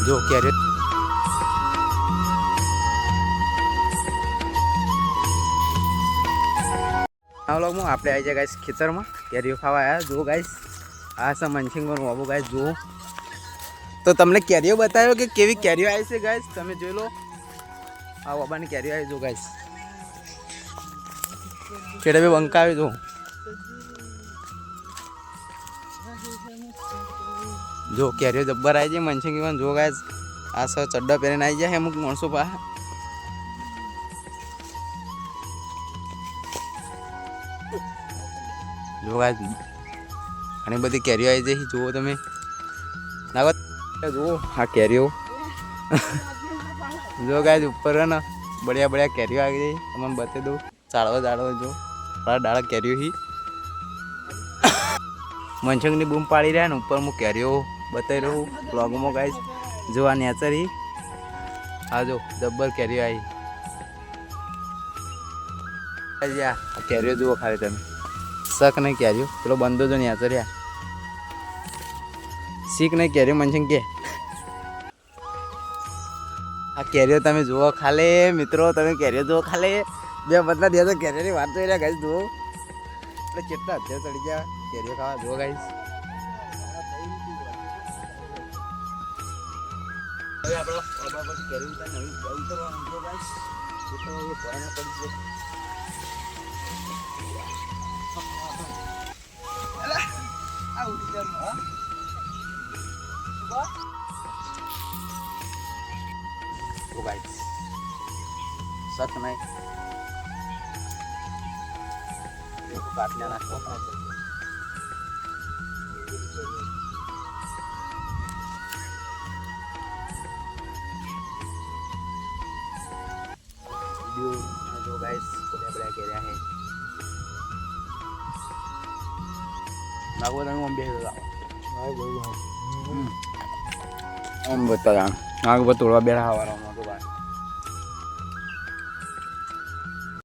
જો કેરીઓ વ્લોગમાં આપણે આવી જાય ગાઈસ ખેતરમાં કેરીઓ ખાવા આવ્યા. જો ગાઈસ આ છે મનસિંગનું બાબુ ગાઈસ. જો તો તમને કેરીઓ બતાવ્યો કે કેવી કેરીઓ આવી છે ગાઈસ. તમે જોઈ લો આ બાબાની કેરીઓ આવી. જો ગાઈસ કેડે બી બંકા આવી. જો જો કેરીઓ જબ્બર આવી જાય મનસિંગ. જો ગાઈસ આ સર ચડ્ડા પહેરીને આવી જાય અમુક માણસો પાસે. જો ગાઈસ ઘણી બધી કેરીઓ આવી જાય. જુઓ તમે ના જુઓ આ કેરીઓ. જો ગાઈસ ઉપર હે ને બઢિયા બઢિયા કેરીઓ આવી ગઈ. તમને બતાવી દઉં ચાળવા જો ડાળા કેરીઓ હી મનસંગની બૂમ પાડી રહ્યા ને ઉપર હું કેરીઓ બતાવી રહું બ્લોગમાં ગાઈસ. જો આ નેચર હી. હા જો જબ્બર કેરીઓ આવી. આ કેરીઓ જુઓ ખાલી તમે. શક નહીં કેરીઓ પેલો બંદો જો નેચર યા શીખ નહીં કેરીઓ મનસિંગ કે આ કેરીઓ તમે જુઓ ખાલી મિત્રો. તમે કેરીઓ જુઓ ખાલી. બે બદલા દે તો કેરીઓની વાત થઈ રહ્યા ગાઈસ. જુઓ એટલે કેટલા અત્યારે ચડી ગયા કેરીઓ ખાવા. જુઓ ગાઈસ હવે આપણે કેરી ઉતારવાનું. જો ગાઈસ પડી જાય. गाइस सच नहीं काटने नाश्ता जो गाइस बढ़िया बढ़िया कह रहा है नागो तंग मम्मी है हम बता रहा नाग बतोड़वा बेड़ा हवारा